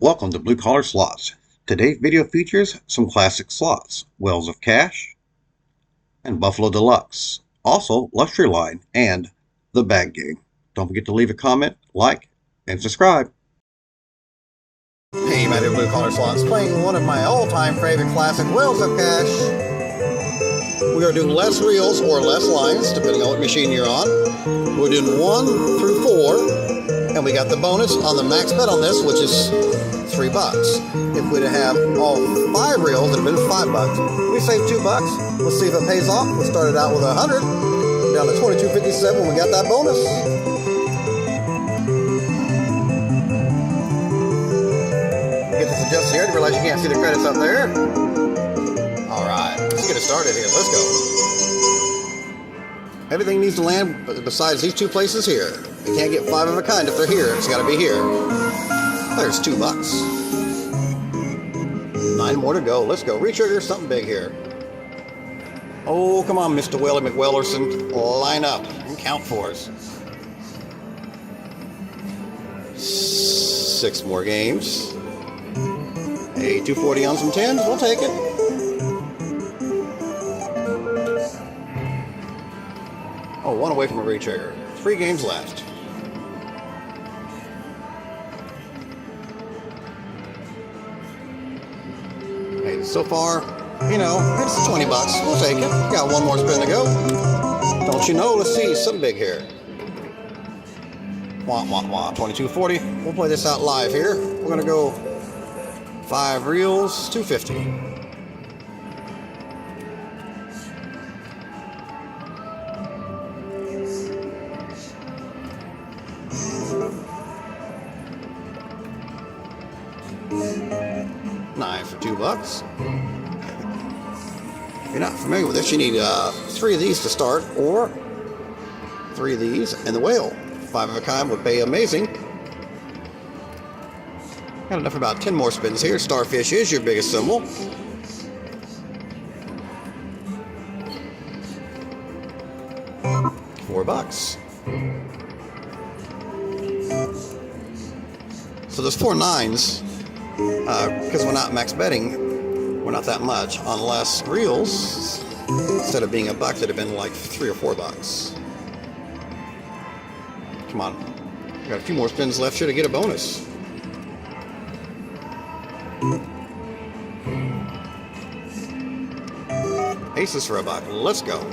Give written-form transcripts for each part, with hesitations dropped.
Welcome to Blue Collar Slots. Today's video features some classic slots, Wells of Cash, and Buffalo Deluxe, also Luxury Line, and the Bag Game. Don't forget to leave a comment, like, and subscribe. Hey, my dear Blue Collar Slots, playing one of my all-time favorite classic Wells of Cash. We are doing less reels or less lines, depending on what machine you're on. We're doing 1 through 4, and we got the bonus on the max bet on this, which is $3. If we'd have all 5 reels, it'd have been $5. We saved $2. Let's see if it pays off. We started out with 100, down to 22.57 when we got that bonus. Get this adjusted here to realize you can't see the credits up there. All right, let's get it started here. Let's go. Everything needs to land besides these 2 places here. You can't get 5 of a kind if they're here. It's got to be here. There's $2. 9 more to go. Let's go. Retrigger something big here. Oh, come on, Mr. Welly McWellerson. Line up and count for us. 6 more games. Hey, 240 on some 10s. We'll take it. Oh, 1 away from a retrigger. 3 games left. Hey, so far, you know, it's $20. We'll take it. Got 1 more spin to go. Don't you know? Let's see. Something big here. Wah, wah, wah. 2240. We'll play this out live here. We're going to go 5 reels, 250. Nine for $2. If you're not familiar with this, you need 3 of these to start, or 3 of these and the whale. 5 of a kind would pay amazing. Got enough for about 10 more spins here. Starfish is your biggest symbol. $4. So there's 4 nines. Because we're not max betting, we're not that much on less reels. Instead of being $1, it'd have been like $3 or $4. Come on, we got a few more spins left here to get a bonus. Aces for $1. Let's go.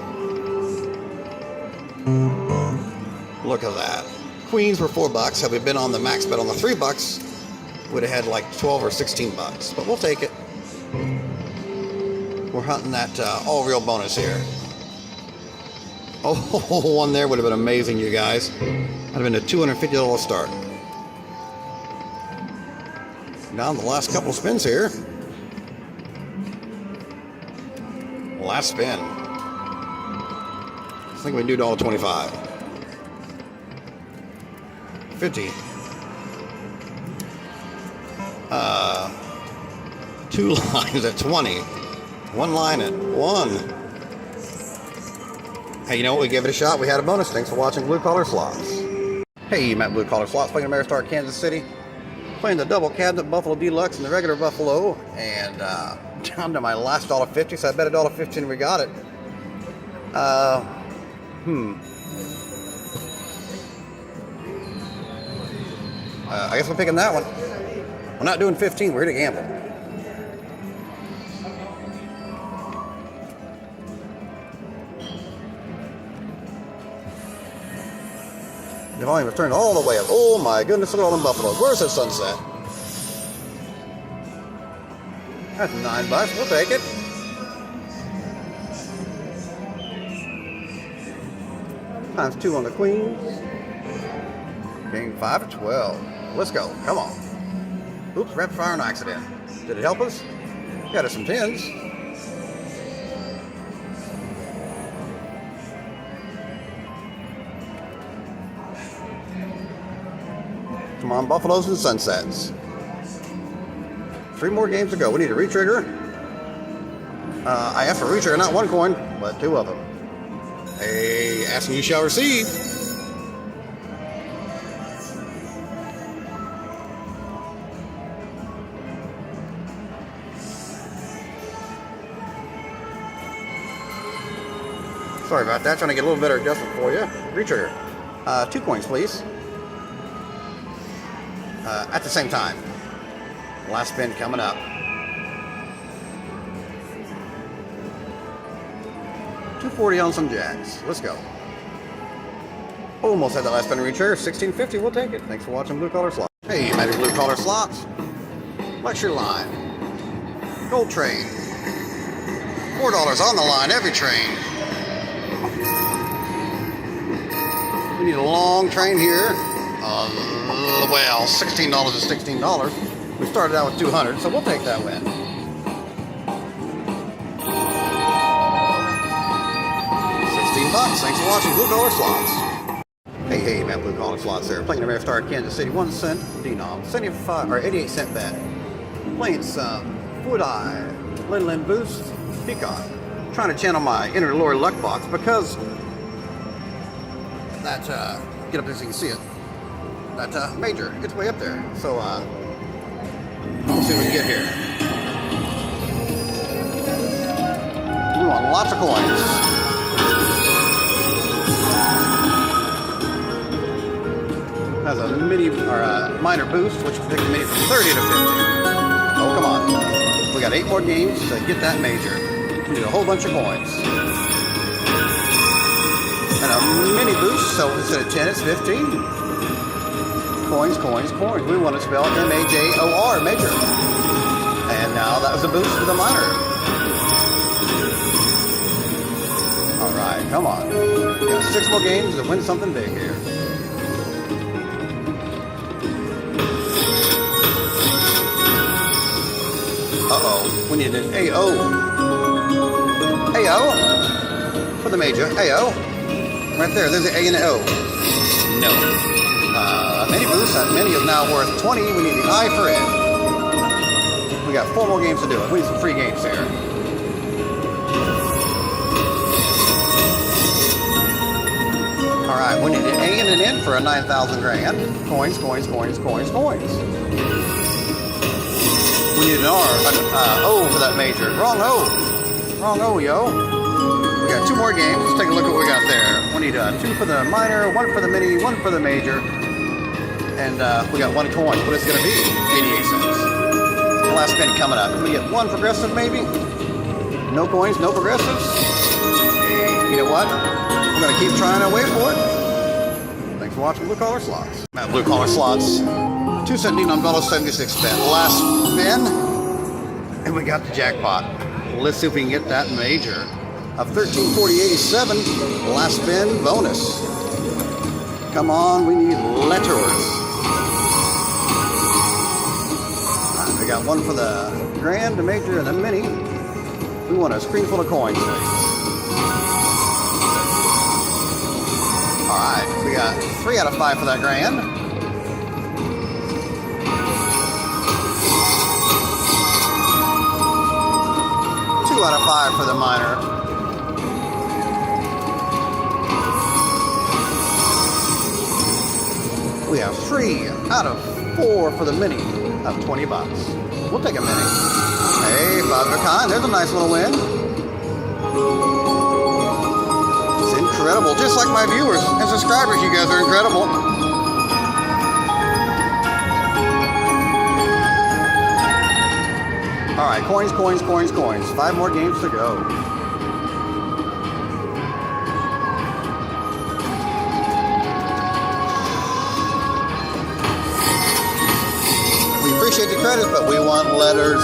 Look at that. Queens were $4. Had we been on the max bet on the $3, would have had like 12 or 16 bucks, but we'll take it. We're hunting that all real bonus here. Oh, 1 there would have been amazing, you guys. Would have been a $250 start. Down the last couple spins here. Last spin. I think we do $1.25. 50. 2 lines at 20. 1 line at 1. Hey, you know what? We gave it a shot. We had a bonus. Thanks for watching Blue Collar Slots. Hey, Matt Blue Collar Slots, playing Ameristar, Kansas City. Playing the double cabinet Buffalo Deluxe and the regular Buffalo. And down to my last $1.50, so I bet $1.50 and we got it. I guess we're picking that one. We're not doing 15. We're here to gamble. The volume has turned all the way up. Oh my goodness, look at all them buffaloes. Where's that sunset? That's $9. We'll take it. Times 2 on the queens. Game 5 at 12. Let's go. Come on. Oops, rapid fire and accident. Did it help us? Got us some 10s. Come on, Buffaloes and Sunsets. 3 more games to go. We need a retrigger. I asked for a retrigger, not 1 coin, but 2 of them. Hey, ask and you shall receive. Sorry about that. Trying to get a little better adjustment for you. Retrigger. 2 coins, please. At the same time. Last spin coming up. 240 on some jacks. Let's go. Almost had that last spin retrigger. 1650. We'll take it. Thanks for watching Blue Collar Slots. Hey, Magic Blue Collar Slots. Lecture line. Gold trade. $4 on the line every train. We need a long train here. Well, $16 is $16. We started out with 200, so we'll take that win. $16. Thanks for watching Blue Collar Slots. Hey, man, Blue Collar Slots there. Playing Ameristar Kansas City, 1 cent denom, 75 or 88 cent bet. Playing some Foot Eye, Lin Boost, Peacock. Trying to channel my inner lower luck box because that get up there so you can see it. That major, it's way up there. So we'll see what we can get here. We want lots of coins. Has a mini or a minor boost, which will take the mini from 30 to 50. Oh, come on. We got 8 more games to get that major. We need a whole bunch of coins. And a mini boost, so instead of 10, it's 15. Coins, coins, coins. We want to spell M-A-J-O-R, major. And now that was a boost for the minor. All right, come on. We got 6 more games to win something big here. Uh-oh, we need an A-O. A-O for the major. A-O. Right there, there's an A and an O. No. Mini boost, that mini is now worth 20. We need the I for it. We got 4 more games to do it. We need some free games here. All right, we need an A and an N for a 9,000 grand. Coins, coins, coins, coins, coins. We need an R, an O for that major. Wrong O. Wrong O, yo. We got 2 more games. Let's take a look at what we got there. We need 2 for the minor, 1 for the mini, 1 for the major. And we got 1 coin. What is it going to be? 88 cents. Last spin coming up. Can we get 1 progressive maybe? No coins, no progressives? Hey, you know what? We're going to keep trying our way for it. Thanks for watching Blue Collar Slots. Blue Collar Slots. 2 cent denom dollar 76 bet. Last spin. And we got the jackpot. Let's see if we can get that major. Of 1340.87, last spin bonus. Come on, we need letters. Right, we got 1 for the grand, the major, and the mini. We want a screen full of coins, please. All right, we got 3 out of 5 for that grand. 2 out of 5 for the minor. We have 3 out of 4 for the mini of $20. We'll take a mini. Hey, 5 of a kind. There's a nice little win. It's incredible. Just like my viewers and subscribers, you guys are incredible. All right, coins, coins, coins, coins. 5 more games to go. Appreciate the credits, but we want letters.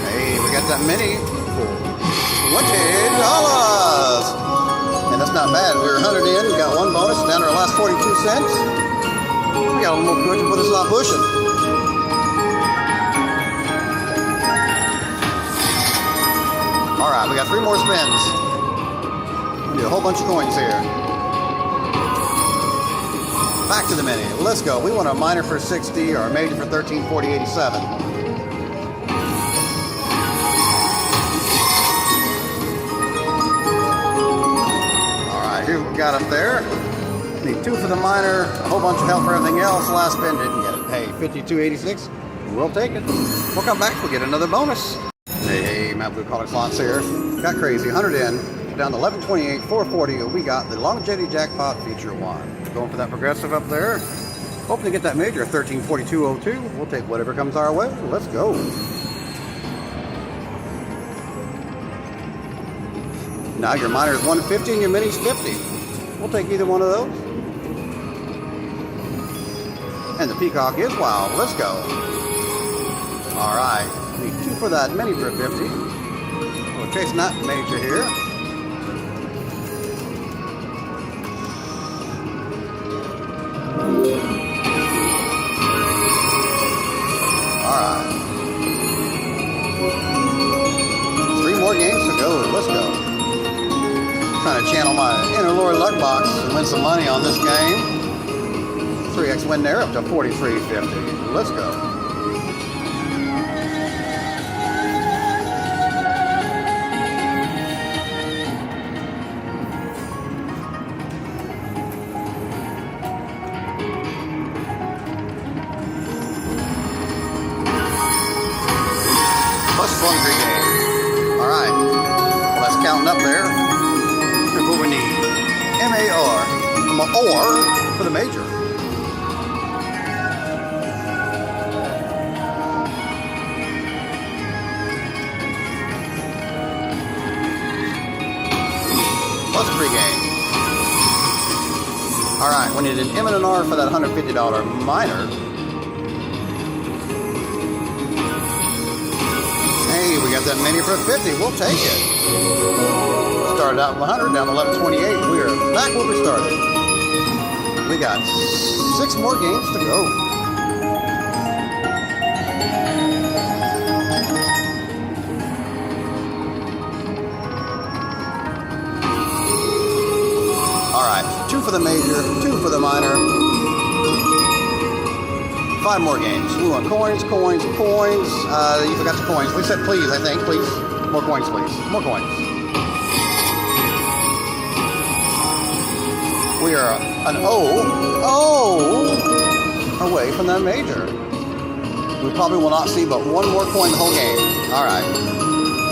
Hey, we got that mini for $20. And that's not bad. We were 100 in, we got 1 bonus, down to our last 42 cents. We got a little more cushion, but it's not pushing. All right, we got 3 more spins. We need a whole bunch of coins here. Back to the mini. Let's go. We want a minor for 60 or a major for 1340.87. All right, here we got up there. Need 2 for the minor, a whole bunch of help for everything else. Last spin didn't get it. Hey, 52.86. We'll take it. We'll come back. We'll get another bonus. man. Blue collar slots here. Got crazy. 100 in. Down to 1128, 440. We got the longevity jackpot feature 1. Going for that progressive up there. Hoping to get that major 1342.02. We'll take whatever comes our way. Let's go. Now your minor is 150 and your mini's 50. We'll take either one of those. And the peacock is wild. Let's go. All right. Need 2 for that mini for 50. We're chasing that major here. All right. 3 more games to go. Let's go. Trying to channel my inner Lord luck box and win some money on this game. 3x win there up to 43.50. Let's go. Plus 1 free game. All right. Well, that's counting up there. Here's what we need. MAR. Or for the major. Plus free game. All right, we need an M and an R for that $150 minor. Hey, we got that mini for 50. We'll take it. Started out with 100, down to 1128. We are back where we started. We got 6 more games to go. All right, 2 for the major, 2 for the minor. 5 more games. We want coins, coins, coins. You forgot the coins. We said please, I think. Please. More coins, please. More coins. We are an O away from that major. We probably will not see but 1 more coin the whole game. All right.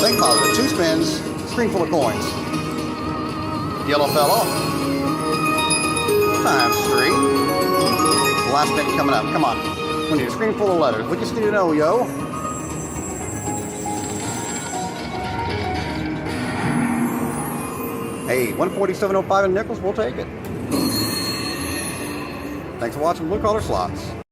Think positive. 2 spins. Screen full of coins. Yellow fell off. Times 3. Last spin coming up. Come on. We need a screen full of letters. We just need to know, yo. Hey, 147.05 in nickels. We'll take it. Thanks for watching Blue Collar Slots.